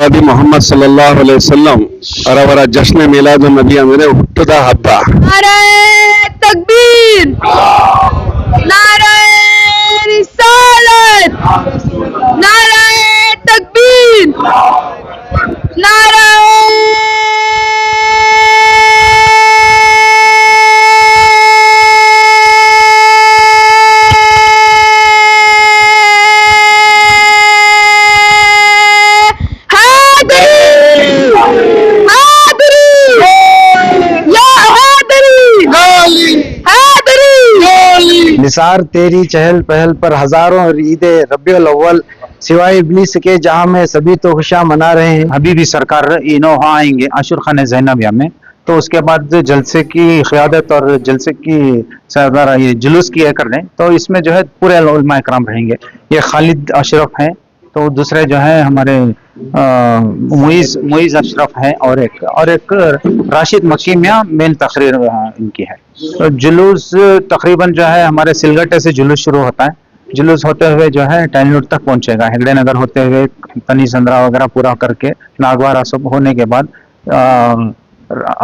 ನಬಿ ಮೊಹಮ್ಮದ್ ಸಲ್ಲಲ್ಲಾಹು ಅಲೈಹಿ ವಸಲ್ಲಂ ಅವರ ಜಶ್ನೆ ಮಿಲಾದ್ ನಬಿ ಅಂದರೆ ಹುಟ್ಟದ ಹಬ್ಬ. नारे तकबीर, नारे रिसालत, नारे तकबीर, नारे निसार तेरी चहल पहल पर हजारों ईदे रबियुल अव्वल सिवाय इब्लिस के जहां में सभी तो खुशियां मना रहे हैं। अभी भी सरकार इनो वहाँ आएंगे आशुर खान ज़ैनबिया में, तो उसके बाद जलसे की क़यादत और जलसे की सरदार ये जुलूस किया कर रहे हैं, तो इसमें जो है पूरे उलमा इकराम रहेंगे। ये खालिद अशरफ हैं, तो दूसरे जो है हमारे मुइज़ अशरफ है, और एक राशिद मक्की मियां मेन तकरीर इनकी है। तो जुलूस तकरीबन जो है हमारे सिलगट्टे से जुलूस शुरू होता है, जुलूस होते हुए जो है टैनलुट तक पहुंचेगा, हेगड़े नगर होते हुए तनी संद्रा वगैरह पूरा करके नागवारा सब होने के बाद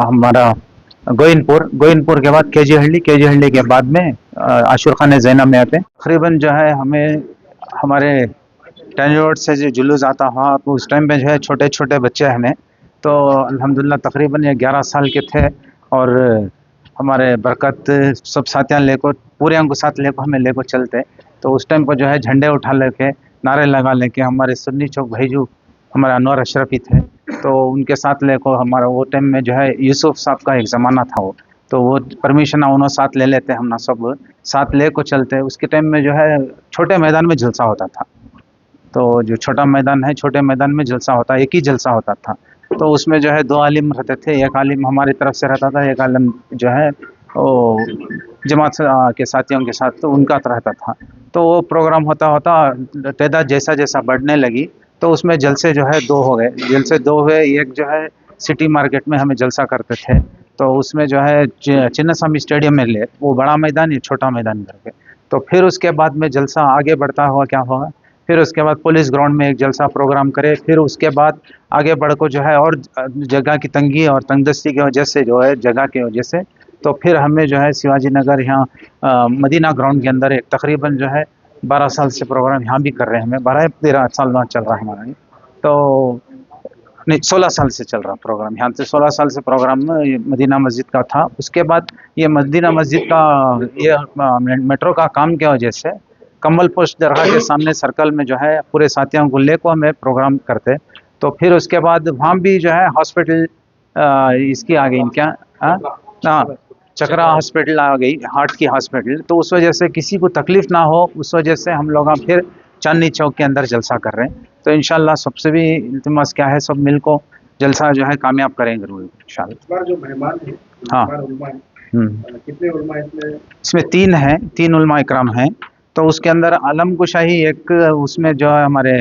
हमारा गोइनपुर के बाद केजी हल्ली के बाद में आशुर खान ज़ैनब में आते हैं। तकरीबन जो है हमें हमारे टैनी रोड से जो जुलूस आता हुआ, तो उस टाइम पे जो है छोटे छोटे बच्चे हमें, तो अल्हम्दुलिल्लाह तकरीबन ये 11 साल के थे, और हमारे बरकत सब साथियाँ लेकर पूरे उनको साथ लेकर हमें लेकर चलते, तो उस टाइम पर जो है झंडे उठा लेके नारे लगा लेके हमारे सुन्नी चौक भाईजू हमारे अनवर अशरफी थे, तो उनके साथ लेकर हमारा वो टाइम में जो है यूसुफ साहब का एक ज़माना था वो, तो वो परमिशन उन्होंने साथ ले लेते, हम ना सब साथ ले को चलते। उसके टाइम में जो है छोटे मैदान में जलसा होता था, तो जो छोटा मैदान है, छोटे मैदान में जलसा होता, एक ही जलसा होता था, तो उसमें जो है 2 आलिम रहते थे, एक आलिम हमारी तरफ से रहता था, एक आलिम जो है वो जमात के साथियों के साथ तो उनका रहता था। तो वो प्रोग्राम होता होता तादाद जैसा जैसा बढ़ने लगी, तो उसमें जलसे जो है 2 हो गए, जलसे 2 हुए। एक जो है सिटी मार्केट में हमें जलसा करते थे, तो उसमें जो है चिन्नास्वामी स्टेडियम में ले, वो बड़ा मैदान या छोटा मैदान करके, तो फिर उसके बाद में जलसा आगे बढ़ता हुआ क्या होगा, फिर उसके बाद पुलिस ग्राउंड में एक जलसा प्रोग्राम करे, फिर उसके बाद आगे बढ़ को जो है और जगह की तंगी और तंगदस्ती की वजह से जो है जगह की वजह से, तो फिर हमें जो है शिवाजी नगर यहाँ मदीना ग्राउंड के अंदर एक तकरीबन जो है 12 साल से प्रोग्राम यहाँ भी कर रहे हैं, हमें 12-13 साल बाद चल रहा है हमारा, तो नहीं 16 साल से चल रहा प्रोग्राम यहाँ से, 16 साल से प्रोग्राम मदीना मस्जिद का था। उसके बाद ये मदीना मस्जिद का ये मेट्रो का काम की वजह से कमल पोस्ट दरगाह के सामने सर्कल में जो है पूरे साथियों को लेकर हमें प्रोग्राम करते, तो फिर उसके बाद वहाँ भी जो है हॉस्पिटल इसकी आ गई क्या, हाँ चकरा हॉस्पिटल आ गई, हार्ट की हॉस्पिटल, तो उस वजह से किसी को तकलीफ ना हो, उस वजह से हम लोग फिर चांदनी चौक के अंदर जलसा कर रहे हैं। तो इंशाल्लाह सबसे भी इल्तिमास क्या है, सब मिल को जलसा जो है कामयाब करेंगे इंशाल्लाह। जो मेहमान है, हाँ कितने उलमा इसमें 3 हैं, 3 उलमा इकराम हैं, तो उसके अंदर आलम कुशाही एक, उसमें जो है हमारे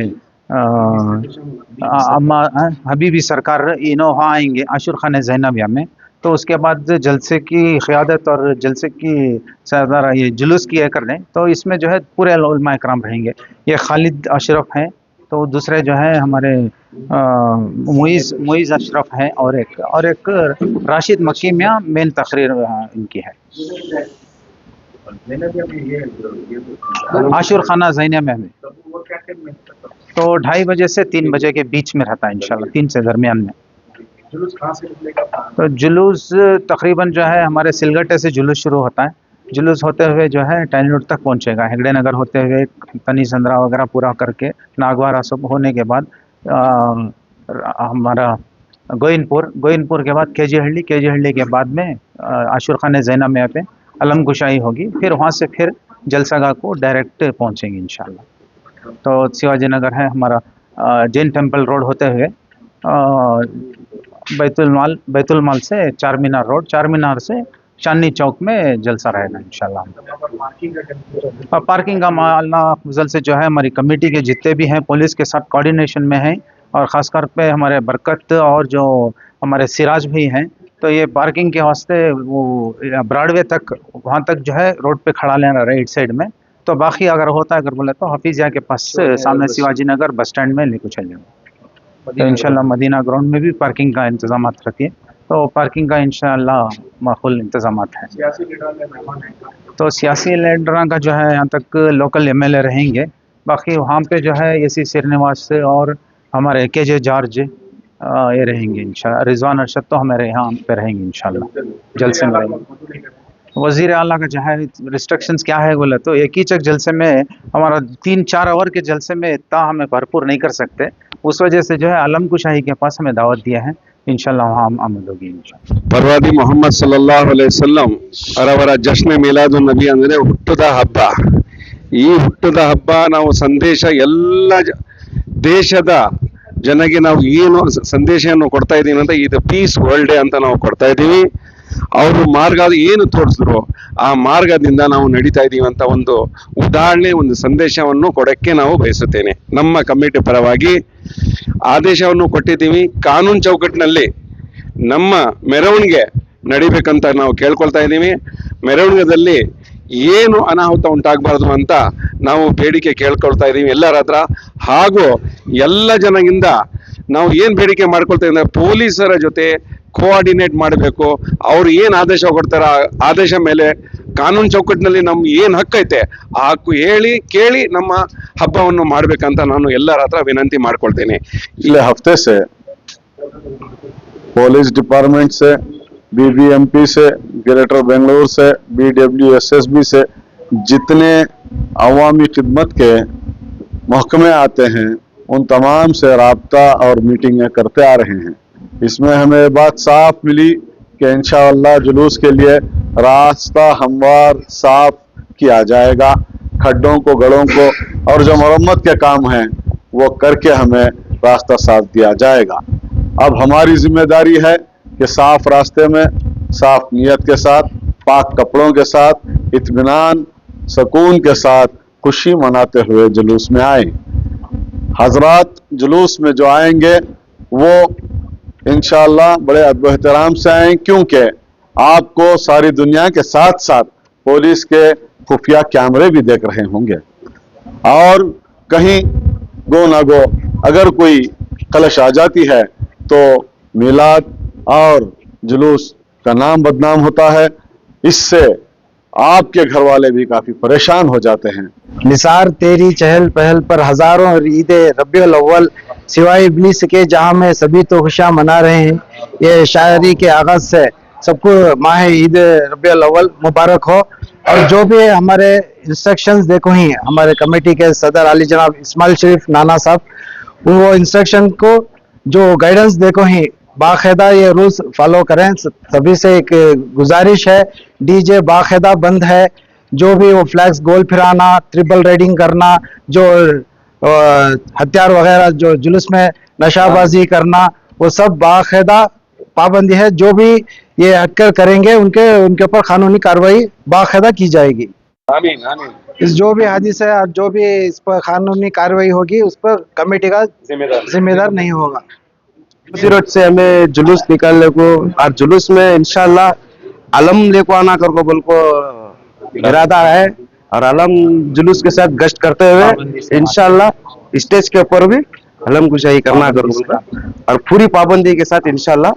हबीबी सरकार इनो वहाँ आएंगे आशुर खान ज़ैनबिया में, तो उसके बाद जलसे की क़यादत और जलसे की सरदार ये जुलूस किया कर रहे हैं, तो इसमें जो है पूरे उलमा इकराम रहेंगे। ये खालिद अशरफ हैं, तो दूसरे जो है हमारे मुइज़ अशरफ हैं, और एक राशिद मक्की मियां मेन तकरीर इनकी है। आशुर खाना ज़ैनबिया में तो 2:30 बजे से 3 बजे के बीच में रहता है इंशाल्लाह, 3 से दरमियान में। जुलूस कहाँ से निकलेगा? तो जुलूस तकरीबन जो है हमारे सिलगट्टे से जुलूस शुरू होता है, जुलूस होते हुए जो है टैनलुट तक पहुंचेगा, हेगड़े नगर होते हुए तनी संद्रा वगैरह पूरा करके नागवारा सब होने के बाद हमारा गोइनपुर के बाद केजी हल्ली के बाद में आशुर खान ज़ैनब में पे अलम कुशाई होगी, फिर वहाँ से फिर जलसागाह को डायरेक्ट पहुँचेंगे इंशाल्लाह। तो शिवाजी नगर है हमारा, जैन टेम्पल रोड होते हुए बैतुल माल से चार मीनार रोड, चार मीनार से चांदनी चौक में जलसा रहेगा इंशाल्लाह। पार्किंग का मामला अफजल से जो है हमारी कमेटी के जितने भी हैं पुलिस के साथ कोऑर्डिनेशन में हैं, और ख़ासकर पे हमारे बरकत और जो हमारे सिराज भी हैं, तो ये पार्किंग के वास्ते वो ब्रॉडवे तक वहाँ तक जो है रोड पे खड़ा लेना राइट साइड में, तो बाकी अगर होता है अगर बोले तो हफीज़िया के पास सामने शिवाजी नगर बस स्टैंड में लेकर चल जाएंगे। तो इंशाल्लाह मदीना ग्राउंड में भी पार्किंग का इंतजाम रखिए, तो पार्किंग का इंशाल्लाह माकूल इंतजाम है। सियासी लीडर में मेहमान है। तो सियासी लीडर का जो है यहाँ तक लोकल एमएलए रहेंगे, बाकी वहाँ पे जो है एसी श्रीनिवास और हमारे केजे जॉर्ज ये रहेंगे इंशाल्लाह। रिजवान अरशद तो हमारे यहाँ पे रहेंगे इंशाल्लाह, जलसे में रहेंगे। वजीर आला का जो है रिस्ट्रिक्शंस क्या है बोले तो एक ही चक जलसे में हमारा 3-4 आवर के जलसे में इतना हमें भरपूर नहीं कर सकते, उस वजह से जो है आलम कुशाही के पास हमें दावत दिया है, इंशाल्लाह वहाँ हम आमद होगी इंशाल्लाह। ಪ್ರವಾದಿ ಮೊಹಮ್ಮದ್ ಸಲ್ಲಲ್ಲಾಹು ಅಲೈಹಿ ವಸಲ್ಲಂ ಅವರ ಜಶ್ನೆ ಮಿಲಾದುನ್ ನಬಿ ಅಂದರೆ ಹುಟ್ಟದ ಹಬ್ಬ. ಈ ಹುಟ್ಟದ ಹಬ್ಬ ನಾವು ಸಂದೇಶ ಎಲ್ಲ ದೇಶದ ಜನಗೆ ನಾವು ಏನು ಸಂದೇಶವನ್ನು ಕೊಡ್ತಾ ಇದ್ದೀವಿ ಅಂತ, ಇದು ಪೀಸ್ ವರ್ಲ್ಡ್ ಡೇ ಅಂತ ನಾವು ಕೊಡ್ತಾ ಇದ್ದೀವಿ. ಅವರು ಮಾರ್ಗ ಏನು ತೋರಿಸಿದ್ರು ಆ ಮಾರ್ಗದಿಂದ ನಾವು ನಡೀತಾ ಇದ್ದೀವಿ ಅಂತ ಒಂದು ಉದಾಹರಣೆ, ಒಂದು ಸಂದೇಶವನ್ನು ಕೊಡಕ್ಕೆ ನಾವು ಬಯಸುತ್ತೇನೆ. ನಮ್ಮ ಕಮಿಟಿ ಪರವಾಗಿ ಆದೇಶವನ್ನು ಕೊಟ್ಟಿದ್ದೀವಿ. ಕಾನೂನು ಚೌಕಟ್ಟಿನಲ್ಲಿ ನಮ್ಮ ಮೆರವಣಿಗೆ ನಡಿಬೇಕಂತ ನಾವು ಕೇಳ್ಕೊಳ್ತಾ ಇದ್ದೀವಿ. ಮೆರವಣಿಗೆದಲ್ಲಿ ಏನು ಅನಾಹುತ ಉಂಟಾಗಬಾರ್ದು ಅಂತ ನಾವು ಬೇಡಿಕೆ ಕೇಳ್ಕೊಳ್ತಾ ಇದ್ದೀವಿ ಎಲ್ಲರ ಹತ್ರ. ಹಾಗೂ ಎಲ್ಲ ಜನರಿಂದ ನಾವು ಏನು ಬೇಡಿಕೆ ಮಾಡ್ಕೊಳ್ತಾ ಇದ್ದೀವಿ ಅಂದರೆ ಪೊಲೀಸರ ಜೊತೆ ಕೋಆರ್ಡಿನೇಟ್ ಮಾಡಬೇಕು. ಅವ್ರು ಏನು ಆದೇಶ ಕೊಡ್ತಾರ ಆದೇಶ ಮೇಲೆ ಕಾನೂನು ಚೌಕಟ್ಟಿನಲ್ಲಿ ನಮ್ಗೆ ಏನು ಹಕ್ಕೈತೆ ಆ ಹಕ್ಕು ಹೇಳಿ ಕೇಳಿ ನಮ್ಮ ಹಬ್ಬವನ್ನು ಮಾಡ್ಬೇಕಂತ ನಾನು ಎಲ್ಲರ ಹತ್ರ ವಿನಂತಿ ಮಾಡ್ಕೊಳ್ತೇನೆ. पिछले हफ्ते से पुलिस डिपार्टमेंट से, बीबीएमपी से, ग्रेटर बेंगलुरु से, BWSSB से जितने अवामी खिदमत के महकमे आते हैं उन तमाम से राब्ता और मीटिंगें करते आ रहे हैं। इसमें हमें बात साफ मिली कि इंशाअल्लाह जुलूस के लिए रास्ता हमवार साफ किया जाएगा, खड्डों को, गड़ों को और जो मरम्मत के काम हैं वो करके हमें रास्ता साफ दिया जाएगा। अब हमारी जिम्मेदारी है कि साफ रास्ते में साफ नीयत के साथ, पाक कपड़ों के साथ, इत्मीनान सुकून के साथ खुशी मनाते हुए जुलूस में आए। हजरात जुलूस में जो आएंगे वो इंशाअल्लाह बड़े अदब एहतराम से आए, क्योंकि आपको सारी दुनिया के साथ साथ पुलिस के खुफिया कैमरे भी देख रहे होंगे और कहीं गो ना गो अगर कोई कलश आ जाती है तो मिलाद और जुलूस का नाम बदनाम होता है। इससे आपके घर वाले भी काफी परेशान हो जाते हैं। निसार तेरी चहल पहल पर हजारों ईद रबीउल अव्वल सिवाय इब्लीस के जहां में सभी तो खुशियां मना रहे हैं। ये शायरी के आगाज से सबको माह ईद रबीउल अव्वल मुबारक हो। और जो भी हमारे इंस्ट्रक्शंस देखो ही हमारे कमेटी के सदर अली जनाब इस्माइल शरीफ नाना साहब, वो इंस्ट्रक्शन को जो गाइडेंस देखो ही बाकायदा ये रूल्स फॉलो करें। सभी से एक गुजारिश है, डीजे बाकायदा बंद है, जो भी वो फ्लैग्स गोल फिराना, ट्रिपल राइडिंग करना, जो हथियार वगैरह जो जुलूस में नशाबाजी करना, वो सब बाकायदा पाबंदी है। जो भी ये हटकर करेंगे उनके ऊपर कानूनी कार्रवाई बाकायदा की जाएगी। आमीन आमीन। इस जो भी हादिस है और जो भी इस पर कानूनी कार्रवाई होगी उस पर कमेटी का जिम्मेदार नहीं होगा। रोड से हमें जुलूस निकालने को और जुलूस में इंशाल्लाह आलम लेको आना कर को बोल को इरादा है और आलम जुलूस के साथ गश्त करते हुए इंशाल्लाह स्टेज के ऊपर भी आलम कुशाही करना कर और पूरी पाबंदी के साथ इंशाल्लाह